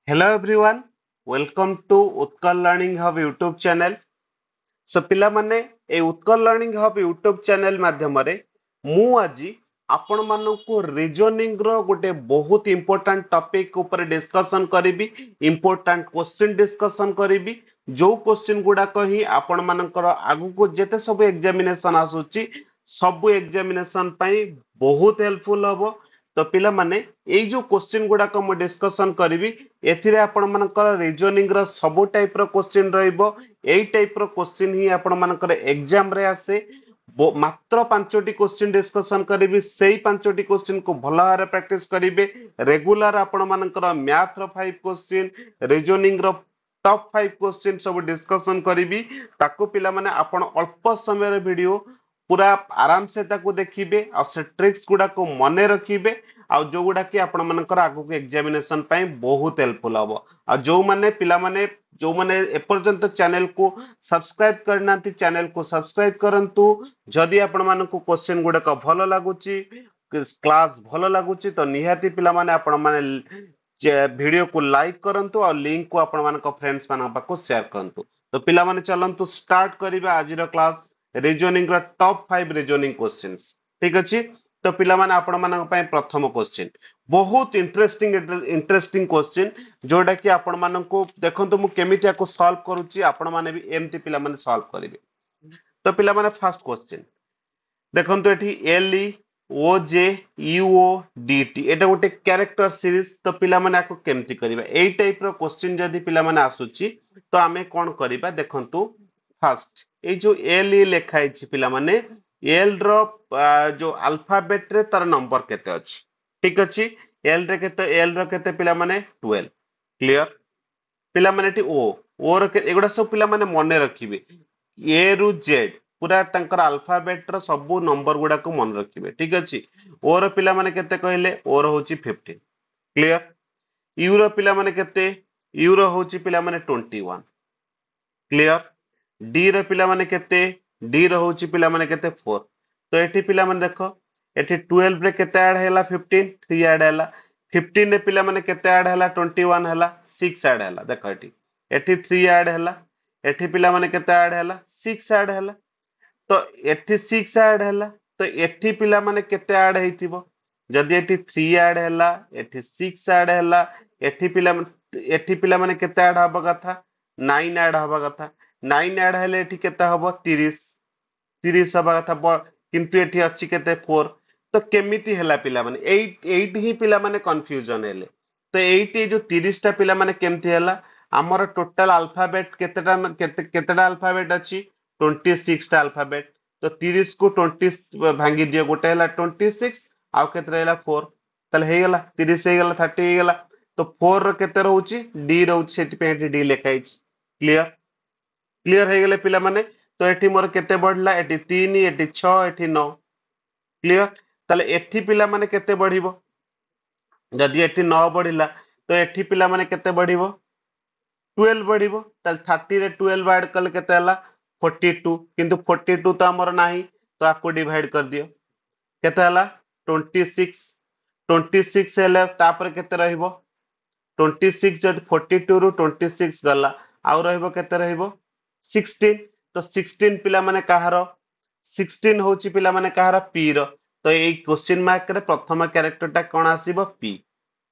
Hello everyone, welcome to Utkal Learning Hub YouTube channel. So ପିଲାମାନେ ଏ Utkal learning hub YouTube channel ମାଧ୍ୟମରେ ମୁଁ ଆଜି ଆପଣ ମାନଙ୍କୁ ରିଜନିଂ ର ଗୋଟେ ବହୁତ ଇମ୍ପୋର୍ଟାଣ୍ଟ ଟପିକ ଉପରେ ଡିସ୍କସନ କରିବି, ଇମ୍ପୋର୍ଟାଣ୍ଟ କ୍ୱେଶ୍ଚିନ୍ ଡିସ୍କସନ କରିବି। ଯୋଉ କ୍ୱେଶ୍ଚିନ୍ ଗୁଡାକ ହିଁ ଆପଣ ମାନଙ୍କର ଆଗକୁ ଯେତେ ସବୁ ଏକ୍ସାମିନେସନ ଆସୁଛି ସବୁ ଏକ୍ସାମିନେସନ ପାଇଁ ବହୁତ ହେଲ୍ପଫୁଲ ହବ। ତ ପିଲାମାନେ ଏଇ ଯୋଉ କ୍ୱେଶ୍ଚିନ୍ ଗୁଡାକ ମୁଁ ଡିସ୍କସନ କରିବି ଏଥିରେ ଆପଣ ମାନଙ୍କର ରିଜନିଂ ର ସବୁ ଟାଇପ ର କ୍ୱେଶ୍ଚିନ୍ ରହିବ। ଏଇ ଟାଇପ ର क्वेश्चन ही आपण मानकर एग्जाम रे आसे। मात्र 5टी क्वेश्चन डिस्कशन करिवि, सेही 5टी क्वेश्चन को भल भाବରେ प्रैक्टिस करिवे। रेगुलर आपण मानकर मैथ रो 5 क्वेश्चन, रीजनिंग रो टॉप 5 क्वेश्चन सब डिस्कशन करिवि। ताको पिला माने आपण अल्प समय रे वीडियो पूरा आराम से ताको देखिबे आ से ट्रिक्स गुडा को मने रखिबे आ जो गुडा कि आपण मानकर आगु को एग्जामिनेशन पई बहुत हेल्पफुल हबो। आ जो माने पिला माने जो माने एपर्यंत चैनल को सब्सक्राइब करना चैनल को सब्सक्राइब करंतु। जदि आपण मानकु क्वेश्चन गुडा का भलो लागुची, क्लास भलो लागुची तो निहाती पिला माने आपण माने वीडियो को लाइक करंतु और लिंक को आपण मानक फ्रेंड्स मानक पाको शेयर करंतु। तो पिला माने चलंतु स्टार्ट करिबा आज रो क्लास रीजनिंग रो टॉप 5 रीजनिंग क्वेश्चंस। ठीक अछि। तो पिला माने आपण मानक पय प्रथम क्वेश्चन बहुत इंटरेस्टिंग क्वेश्चन जोटा कि आपण मानकु देखंतु मु केमिति याको सॉल्व करूची, आपण माने भी एमती पिला माने सॉल्व करिवे। तो पिला माने फर्स्ट क्वेश्चन देखंतु एठी L E O J U O D T एटा गोटे कैरेक्टर सीरीज। तो पिला माने आको केमति करिबा एई टाइप रो क्वेश्चन जदी पिला माने आसुची तो आमे कोन करिबा देखंतु। फर्स्ट ए जो एल ई लेखा छि पिला माने एल रो जो अल्फाबेट रे तार नंबर केते अछि। ठीक अछि। एल रो केते पिला माने 12। क्लियर। पिला माने एठी ओ रो एगुडा सब पिला माने मने रखिबे ए रु जेड पूरा तंकर अल्फाबेट रो सब नंबर गुडा को मन रखिबे। ठीक अछि। ओ रो पिला माने केते कहले ओ रो होची 15। क्लियर। यू रो पिला माने केते यू रो होची पिला माने 21। क्लियर। डी रो पिला माने केते डी रो होची पिला माने केते 4। तो एठी पिला माने देखो एठी 12 रे केते ऐड हैला 15 3 ऐड हैला 15 रे पिला माने केते ऐड हैला 21 हैला 6 ऐड हैला। देखो एठी एठी 3 ऐड हैला एठी पिला माने केते ऐड हैला 6 ऐड हैला। तो एठी 6 ऐड हैला तो एठी पिला माने केते ऐड हेतिबो जदी एठी 3 ऐड हैला एठी 6 ऐड हैला एठी पिला माने केते ऐड हबा कथा 9 ऐड हबा कथा 9 ऐड हैले एठी केते हबो 30 30 हबा कथा किंतु एठी अछि केते 4। तो केमिति हैला पिला माने 8 ही पिला माने कंफ्यूजन हेले। तो 8 जो 30 टा पिला माने केमिति हैला हमर टोटल अल्फाबेट केतेटा अल्फाबेट अछि 26 टा अल्फाबेट। तो 30 को 20 भांगी दियो गोटे हैला 26 आउ केते रहला 4 तले हे गेला 30 हे गेला 30 हे गेला। तो 4 रो केते रहउची डी रहउची सेति पे एठी डी लेखाइछ। क्लियर। क्लियर हे गेले पिला माने। तो एठी मोर केते बढ़ला एठी 3 एठी 6 एठी 9। क्लियर। तले एठी पिला माने केते बढ़िबो जदी एठी 9 बढ़िला तो एठी पिला माने केते बढ़िबो 12 बढ़िबो। तले 30 रे 12 ऐड कले केते हला 42 किंतु 42 तो हमर नाही तो आको डिवाइड कर दियो केते हला 26। 26 हेले तापर केते रहिबो 26 जदी 42 रु 26 गला आउ रहिबो केते रहिबो 16। तो 16 पिला माने काहारो 16 होची पिला माने काहारो पी रो। तो एई क्वेश्चन मार्क रे प्रथम कैरेक्टर टा कोन आसीबो पी।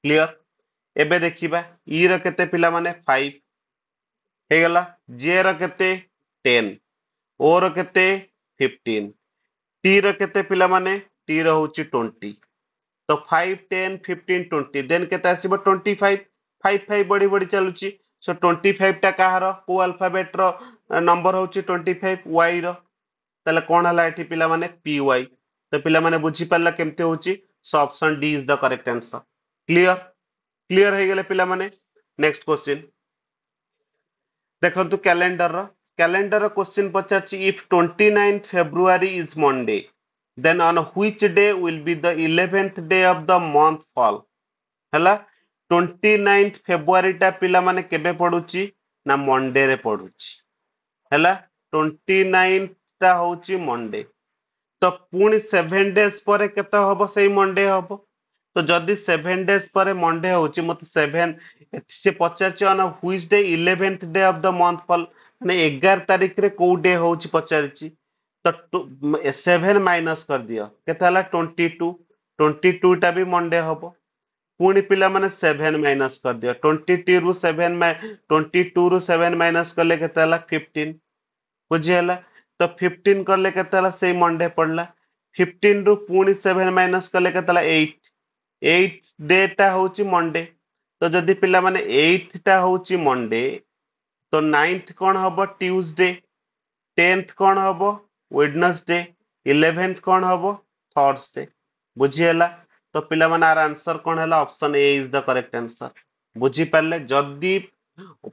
क्लियर। एबे देखिबा ई रो केते पिला माने 5 हे गला जे रो केते 10 ओ रो केते 15 टी रो केते पिला माने टी रो होची 20। तो 5 10 15 20 देन केते आसीबो 25 5 5 बड़ी बड़ी चलुची। सो 25 टा काहारो को अल्फाबेट रो नंबर होची 25 वाई रो। ताले कोन हला एठी पिला माने पी वाई। तो पिला माने बुझी पारला केमते होची। So option D is the correct answer. Clear. Clear हे गेले पिला माने। नेक्स्ट क्वेश्चन देखंतु कैलेंडर क्वेश्चन पचारची if 29th February is Monday then on which day will be the 11th day of the month fall। हला 29th February टा पिला माने केबे पडुची ना मंडे रे पडुची। हला 29th टा होची मंडे। तो पुणी 7 days पर केते हबो सेही मंडे हबो तो जदि 7 डेज पर मंडे होची मत 7 से पचारची on which day 11th day of the month fall माने 11 तारिख रे को डे होची पचारची तो 7 माइनस कर दियो केते हला 22 22 टा भी मंडे हबो पुणी पिला माने 7 माइनस कर दियो 22 रु 7 22 रु 7 माइनस करले केते हला 15 बुझी हला तो 15 करले केते हला सेई मंडे पड़ला 15 रु पुणी 7 माइनस करले केते हला 8 8 डे टा होची मंडे तो जदि पिला माने 8 टा होची मंडे तो 9th कोन हबो ट्यूसडे 10th कोन हबो वेडनेसडे 11th कोन हबो थर्सडे बुझी हला तो पिला माने आर आंसर कोन हला option A is the correct answer बुझी पाले जदि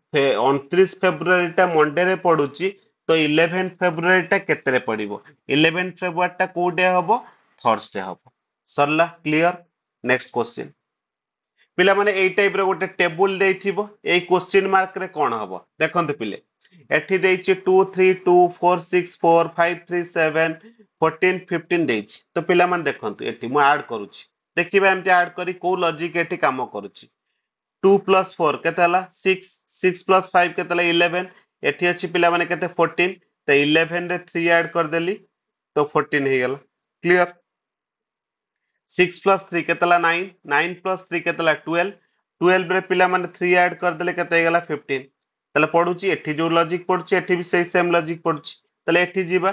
29 फेब्रुआरी टा मंडे रे पडुची तो 11 फेब्रुआरी टा केते रे पडिबो 11 फेब्रुआरी टा को डे हबो थर्सडे हबो सरला क्लियर नेक्स्ट क्वेश्चन पिला माने एई टाइप रो गोटे टेबुल देइथिबो एई क्वेश्चन मार्क रे कोन हबो देखंतु पिले एठी देइछि 2 3 2 4 6 4 5 3 7 14 15 देइछि तो पिला माने देखंतु एठी मु ऐड करूछि देखिबा एमति ऐड करी को लॉजिक एठी काम करूछि 2 plus 4 केते हला 6 6 plus 5 केते हला 11 एठी अछि पिला माने केते 14 तो 11 रे 3 ऐड कर देली तो 14 हे गेला क्लियर 6 plus 3 केते हला 9 9 plus 3 केते हला 12 12 रे पिला माने 3 ऐड कर देले केते हे गेला 15 तले पढुची एठी जो लॉजिक पढुची एठी भी सही सेम लॉजिक पढुची तले एठी जीवा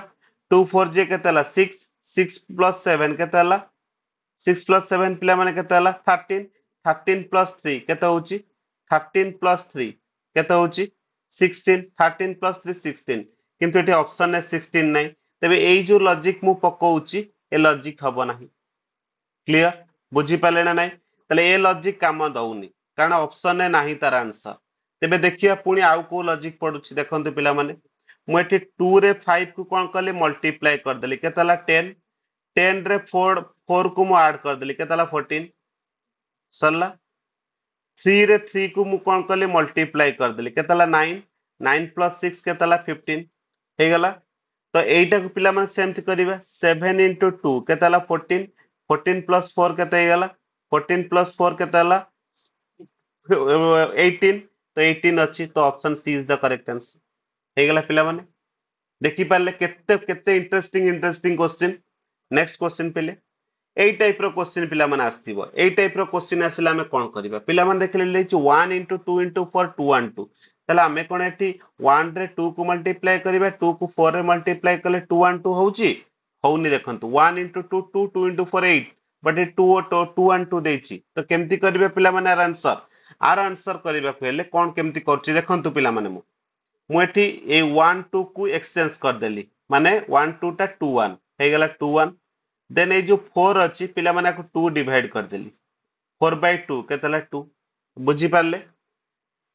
2 4 जे केते हला 6 6 plus 7 केते हला 6 plus 7 पिला माने केते हला 13 13 plus 3 केते होची 13 plus 3 केते होची 16 13 plus 3 16 किंतु एठी ऑप्शन है 16 नाही तबे एई जो लॉजिक मु पकोउची ए लॉजिक हबो नाही क्लियर बुझी पाले ना नाही तले ए लॉजिक काम दउनी कारण ऑप्शन है नाही तार आंसर तेबे देखिया पुनी आउ को लॉजिक पडुची देखंतु पिला माने मु एठी 2 रे 5 को कोन करले मल्टीप्लाई कर देली केतला 10 10 रे 4 4 को मु ऐड कर देली केतला 14 सरला 3 रे 3 को मु कोन करले मल्टीप्लाई कर देली केतला 9 9 plus 6 केतला 15 हे गला तो एइटा को पिला माने सेमति करिबा 7 into 2 केतला 14 14 plus 4 केते हे गला 14 plus 4 केते हला 18 तो 18 अछि तो option C is the correct answer हे गला पिला माने देखि पाले केते केते इंटरेस्टिंग क्वेश्चन नेक्स्ट क्वेश्चन पिले एई टाइप रो क्वेश्चन पिला माने आस्थिबो एई टाइप रो क्वेश्चन आसिला हमें कोन करिबा पिला माने देखले लेछि 1 into 2 into 4 2 1 2 तले हमें कोन एठी 1 रे 2 को मल्टीप्लाई करिबा 2 को 4 रे मल्टीप्लाई करले 2 1 2 होउची होउनी देखंतु 1 into 2 2 2 into 4 8 बट ए 2 2 1 2 देछि तो केमति करिबा पिला माने आर आंसर करिबा हेले कोन केमति करछि देखंतु पिला माने मु एठी ए 1 2 को एक्सचेंज कर देली माने 1 2 टा 2 1 हे गेला 2 1 देन ए जो 4 अछि पिला माने को 2 डिवाइड कर देली 4 by 2 केतला 2 बुझी पाले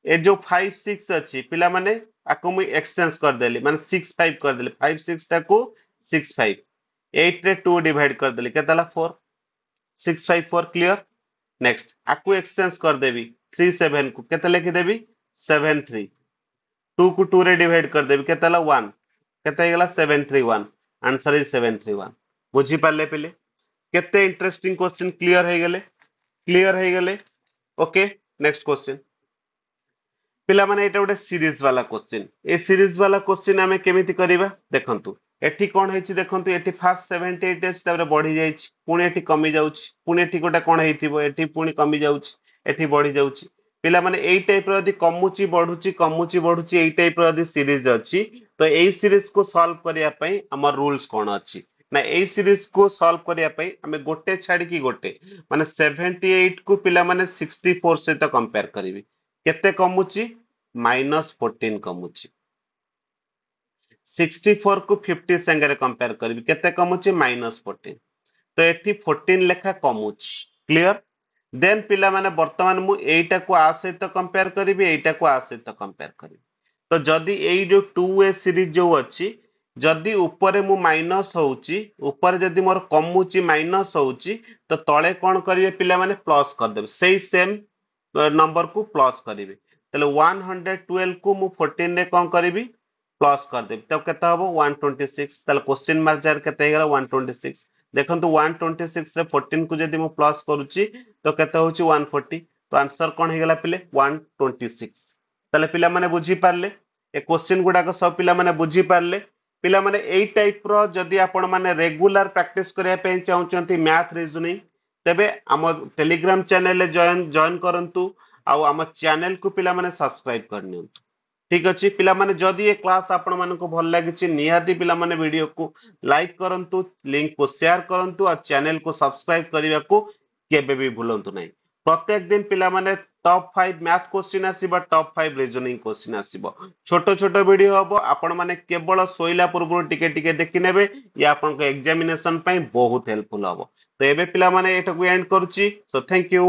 ए जो 5 6 अछि पिला माने आको मु एक्सचेंज कर देली माने 6 5 कर देली 5 6 टा को 6 5 8 रे 2 डिवाइड कर देली केतला 4 6 5 4 क्लियर नेक्स्ट आको एक्सचेंज कर देबी 3 7 को केते लिखि देबी 7 3 2 को 2 रे डिवाइड कर देबी केते हला 1 केते हे गेला 731 आंसर इज 731 बुझी पाले पिले केते इंटरेस्टिंग क्वेश्चन क्लियर हे गेले ओके नेक्स्ट क्वेश्चन पिला माने एटा गोटे सीरीज वाला क्वेश्चन ए सीरीज वाला क्वेश्चन हमें केमिति करिबा देखंतु एठी कोन हेछि देखंतु एठी फास्ट 78 अछि ताबरे बढ़ी जाइछि पुणी एठी कमी जाउछि पुणी एठी गोटे कोन हेतिबो एठी पुणी कमी जाउछि एठी बढ़ी जाउछि पिला माने एई टाइप रो यदि कमुची बढ़ुची एई टाइप रो यदि सीरीज अछि तो एई सीरीज को सॉल्व करिया पई हमर रूल्स कोन अछि ना एई सीरीज को सॉल्व करिया पई हमें गोटे छाडी की गोटे माने 78 को पिला माने 64 सहित कंपेयर करिवि केते कमुची -14 कमुची 64 को 50 संगे कंपेयर करिवि केते कमुची -14 तो एठी 14 लेखा कमुची क्लियर देन पिला माने वर्तमान मु एटा को आ सहित कंपेयर करिवि एटा को आ सहित कंपेयर करिवि तो जदी एई जो 2a सीरीज जो अछि जदी ऊपर मु माइनस होउची ऊपर जदी मोर कमुची माइनस होउची तो तळे कोन करिवे पिला माने प्लस कर देबे सेही सेम नंबर को प्लस करिवे तले 112 को मु 14 रे कोन करिवि प्लस कर देबे तब केते हबो 126 तले क्वेश्चन मार्क जार केते हे गेला 126 देखंतु 126 रे 14 को जदि मु प्लस करूची तो केते होची 140 तो आंसर कोन हे गेला पिले 126 तले पिला माने बुझी पारले ए क्वेश्चन गुडा को सब पिला माने बुझी पारले पिला माने एई टाइप रो जदि आपण माने रेगुलर प्रैक्टिस करिया पे चाहउचंती मैथ रीजनिंग तेबे हम टेलीग्राम चैनल जॉइन करंतु आउ हम चैनल को पिला माने सब्सक्राइब करनियंतु ठीक अछि पिला माने जदि ये क्लास आपण मानको भल लागिछि निहाती पिला माने वीडियो को लाइक करंतु लिंक को शेयर करंतु और चैनल को सब्सक्राइब करिया को केबे भी भूलंतु नहीं प्रत्येक दिन पिला माने टॉप 5 मैथ क्वेश्चन आसीबा टॉप 5 रीजनिंग क्वेश्चन आसीबो छोटो छोटो वीडियो हबो आपण माने केवल सोइला पूर्व टिके टिके देखि नेबे या आपण को एग्जामिनेशन पई बहुत हेल्पफुल हबो तो एबे पिला माने एटकु एंड करूची सो थैंक यू